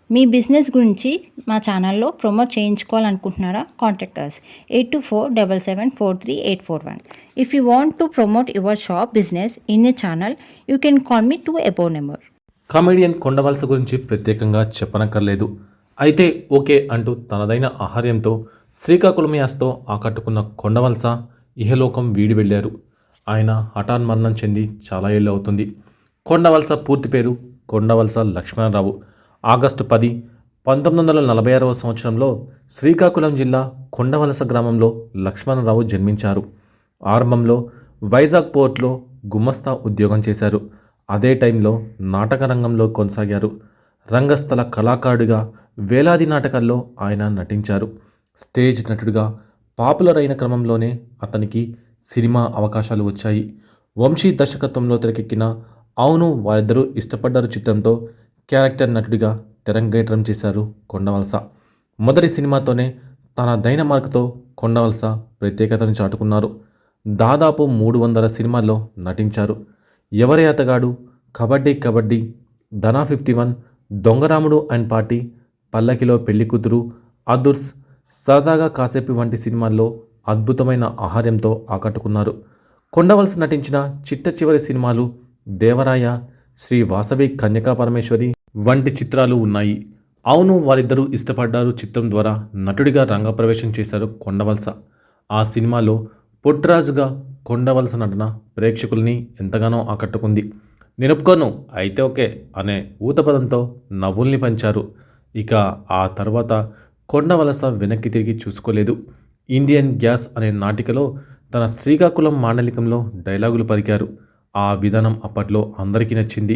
మీ business గురించి మా ఛానల్లో ప్రమోట్ చేయించుకోవాలనుకుంటున్నారా? Contact us 8247743841. If you want to promote your shop business in a channel, you can call me to above number. Comedian Kondavalasa గురించి ప్రత్యేకంగా చెప్పనక్కర్లేదు. అయితే ఓకే అంటూ తనదైన ఆహార్యంతో శ్రీకాకుళం యాసతో ఆకట్టుకున్న కొండవలస ఇహలోకం వీడి వెళ్ళారు. ఆయన హఠాన్మరణం చెంది చాలా ఏళ్ళు అవుతుంది. కొండవలస పూర్తి పేరు కొండవలస లక్ష్మణరావు. ఆగస్టు 10, 1946వ సంవత్సరంలో శ్రీకాకుళం జిల్లా కొండవలస గ్రామంలో లక్ష్మణరావు జన్మించారు. ఆరంభంలో వైజాగ్ పోర్ట్లో గుమస్తా ఉద్యోగం చేశారు. అదే టైంలో నాటక రంగంలో కొనసాగారు. రంగస్థల కళాకారుడిగా వేలాది నాటకాల్లో ఆయన నటించారు. స్టేజ్ నటుడిగా పాపులర్ అయిన క్రమంలోనే అతనికి సినిమా అవకాశాలు వచ్చాయి. వంశీ దర్శకత్వంలో తెరకెక్కిన అవును వారిద్దరూ ఇష్టపడ్డారు చిత్రంతో క్యారెక్టర్ నటుడిగా తెరంగేట్రం చేశారు కొండవలస. మొదటి సినిమాతోనే తన దైన మార్కుతో కొండవలస ప్రత్యేకతను చాటుకున్నారు. దాదాపు 300 సినిమాల్లో నటించారు. ఎవరి అతగాడు, కబడ్డీ కబడ్డీ, ధనా 51, దొంగరాముడు అండ్ పార్టీ, పల్లకిలో పెళ్లి కూతురు, అదుర్స్, సరదాగా కాసేపు వంటి సినిమాల్లో అద్భుతమైన ఆహార్యంతో ఆకట్టుకున్నారు. కొండవలస నటించిన చిట్ట చివరి సినిమాలు దేవరాయ, శ్రీ వాసవి కన్యకా పరమేశ్వరి వంటి చిత్రాలు ఉన్నాయి. అవును వారిద్దరూ ఇష్టపడ్డారు చిత్రం ద్వారా నటుడిగా రంగప్రవేశం చేశారు కొండవలస. ఆ సినిమాలో పుట్రాజుగా కొండవలస నటన ప్రేక్షకుల్ని ఎంతగానో ఆకట్టుకుంది. నేనొప్పుకోను అయితే ఓకే అనే ఊతపదంతో నవ్వుల్ని పంచారు. ఇక ఆ తర్వాత కొండవలస వెనక్కి తిరిగి చూసుకోలేదు. ఇండియన్ గ్యాస్ అనే నాటికలో తన శ్రీకాకుళం మాండలికంలో డైలాగులు పలికారు. ఆ విధానం అప్పట్లో అందరికీ నచ్చింది.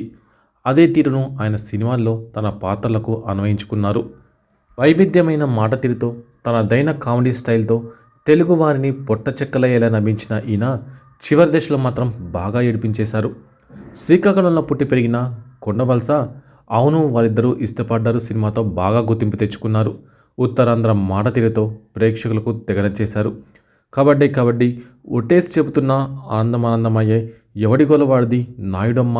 అదే తీరును ఆయన సినిమాల్లో తన పాత్రలకు అన్వయించుకున్నారు. వైవిధ్యమైన మాట తీరుతో తనదైన కామెడీ స్టైల్తో తెలుగు వారిని పొట్ట చెక్కలయ్యేలా నవ్వించిన ఈయన చివరి దశలో మాత్రం బాగా ఏడిపించేశారు. శ్రీకాకుళంలో పుట్టి పెరిగిన కొండవలస అవును వారిద్దరూ ఇష్టపడ్డారు సినిమాతో బాగా గుర్తింపు తెచ్చుకున్నారు. ఉత్తరాంధ్ర మాట తీరుతో ప్రేక్షకులకు తెగనచ్చేశారు. కబడ్డీ కబడ్డీ, ఒట్టేసి Chebutunna Anandamanandamaye, Evadi Golavadidi, Naidamma,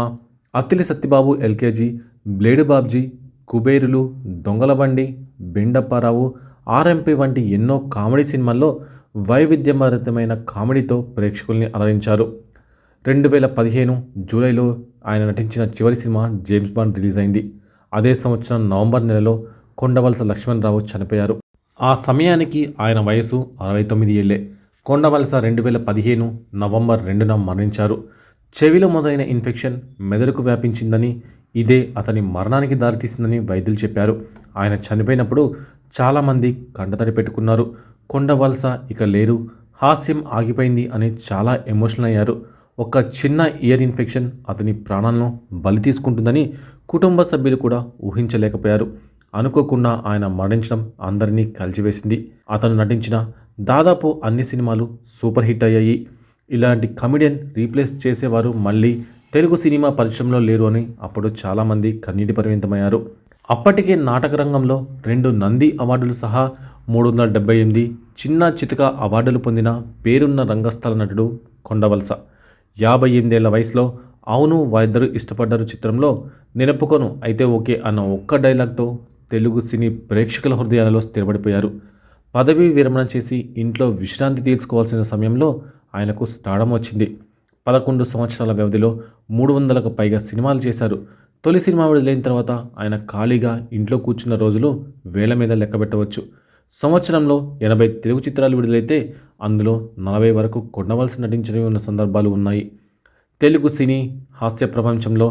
Attili Satyababu LKG, blade Babji, Kuberulu, Dongalabandi, Bendapparao, RMP వంటి ఎన్నో కామెడీ సినిమాల్లో వైవిధ్యభరితమైన కామెడీతో ప్రేక్షకుల్ని అలరించారు. 2015 జూలైలో ఆయన నటించిన చివరి సినిమా జేమ్స్ బాండ్ రిలీజ్ అయింది. అదే సంవత్సరం నవంబర్ నెలలో కొండవలస లక్ష్మణరావు చనిపోయారు. ఆ సమయానికి ఆయన వయసు 69 ఏళ్లే. కొండవలస 2015 నవంబర్ 2న మరణించారు. చెవిలో మొదలైన ఇన్ఫెక్షన్ మెదడుకు వ్యాపించిందని, ఇదే అతని మరణానికి దారితీసిందని వైద్యులు చెప్పారు. ఆయన చనిపోయినప్పుడు చాలామంది కంటతడి పెట్టుకున్నారు. కొండవలస ఇక లేరు, హాస్యం ఆగిపోయింది అని చాలా ఎమోషనల్ అయ్యారు. ఒక చిన్న ఇయర్ ఇన్ఫెక్షన్ అతని ప్రాణాలను బలి తీసుకుంటుందని కుటుంబ సభ్యులు కూడా ఊహించలేకపోయారు. అనుకోకుండా ఆయన మరణించడం అందరినీ కలిచివేసింది. అతను నటించిన దాదాపు అన్ని సినిమాలు సూపర్ హిట్ అయ్యాయి. ఇలాంటి కమెడియన్ రీప్లేస్ చేసేవారు మళ్ళీ తెలుగు సినిమా పరిశ్రమలో లేరు అని అప్పుడు చాలామంది కన్నీటి పరిమితమయ్యారు. అప్పటికే నాటక రంగంలో 2 నంది అవార్డులు సహా 378 చిన్న చితక అవార్డులు పొందిన పేరున్న రంగస్థల నటుడు కొండవలస. 58 ఏళ్ల వయసులో అవును వారిద్దరూ ఇష్టపడ్డారు చిత్రంలో నేనొప్పుకోను అయితే ఓకే అన్న ఒక్క డైలాగ్తో తెలుగు సినీ ప్రేక్షకుల హృదయాలలో స్థిరపడిపోయారు. పదవీ విరమణ చేసి ఇంట్లో విశ్రాంతి తీసుకోవాల్సిన సమయంలో ఆయనకు స్టార్డమ్ వచ్చింది. 11 సంవత్సరాల వ్యవధిలో 300కు పైగా సినిమాలు చేశారు. తొలి సినిమా విడుదలైన తర్వాత ఆయన ఖాళీగా ఇంట్లో కూర్చున్న రోజులు వేల మీద లెక్కబెట్టవచ్చు. సంవత్సరంలో 80 తెలుగు చిత్రాలు విడుదలైతే అందులో 40 వరకు కొండవలస నటించినవి ఉన్న సందర్భాలు ఉన్నాయి. తెలుగు సినీ హాస్య ప్రపంచంలో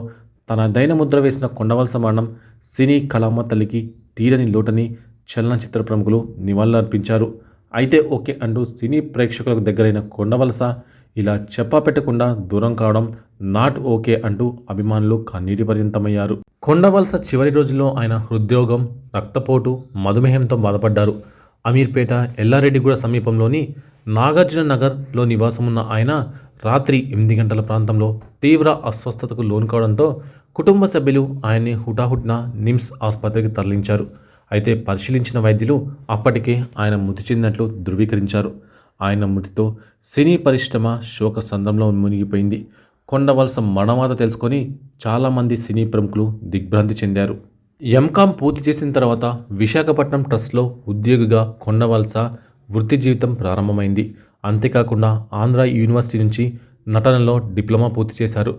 తన దైన ముద్ర వేసిన కొండవలస మరణం సినీ కళామ తల్లికి తీరని లోటని చలనచిత్ర ప్రముఖులు నివాళులర్పించారు. అయితే ఓకే అంటూ సినీ ప్రేక్షకులకు దగ్గరైన కొండవలస ఇలా చెప్పా పెట్టకుండా దూరం కావడం నాట్ ఓకే అంటూ అభిమానులు కన్నీటి పర్యంతమయ్యారు. కొండవలస చివరి రోజుల్లో ఆయన హృద్రోగం, రక్తపోటు, మధుమేహంతో బాధపడ్డారు. అమీర్పేట, ఎల్లారెడ్డిగూడ సమీపంలోని నాగార్జున నగర్లో నివాసమున్న ఆయన రాత్రి 8 గంటల ప్రాంతంలో తీవ్ర అస్వస్థతకు లోను కావడంతో కుటుంబ సభ్యులు ఆయన్ని హుటాహుటిన నిమ్స్ ఆసుపత్రికి తరలించారు. అయితే పరిశీలించిన వైద్యులు అప్పటికే ఆయన మృతి చెందినట్లు ధృవీకరించారు. ఆయన మృతితో సినీ పరిశ్రమ శోక సంద్రంలో మునిగిపోయింది. కొండవలస మరణవార్త తెలుసుకొని చాలామంది సినీ ప్రముఖులు దిగ్భ్రాంతి చెందారు. ఎంకామ్ పూర్తి చేసిన తర్వాత విశాఖపట్నం ట్రస్ట్లో ఉద్యోగిగా కొండవలస వృత్తి జీవితం ప్రారంభమైంది. అంతేకాకుండా ఆంధ్ర యూనివర్సిటీ నుంచి నటనలో డిప్లొమా పూర్తి చేశారు.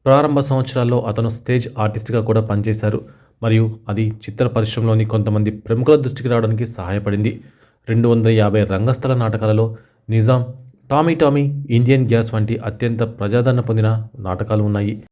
ప్రారంభ సంవత్సరాల్లో అతను స్టేజ్ ఆర్టిస్ట్గా కూడా పనిచేశారు. మరియు అది చిత్ర పరిశ్రమలోని కొంతమంది ప్రముఖుల దృష్టికి రావడానికి సహాయపడింది. 250 రంగస్థల నాటకాలలో Nizam, Tommy Tommy, Indian gas వంటి అత్యంత ప్రజాదరణ పొందిన నాటకాలు ఉన్నాయి.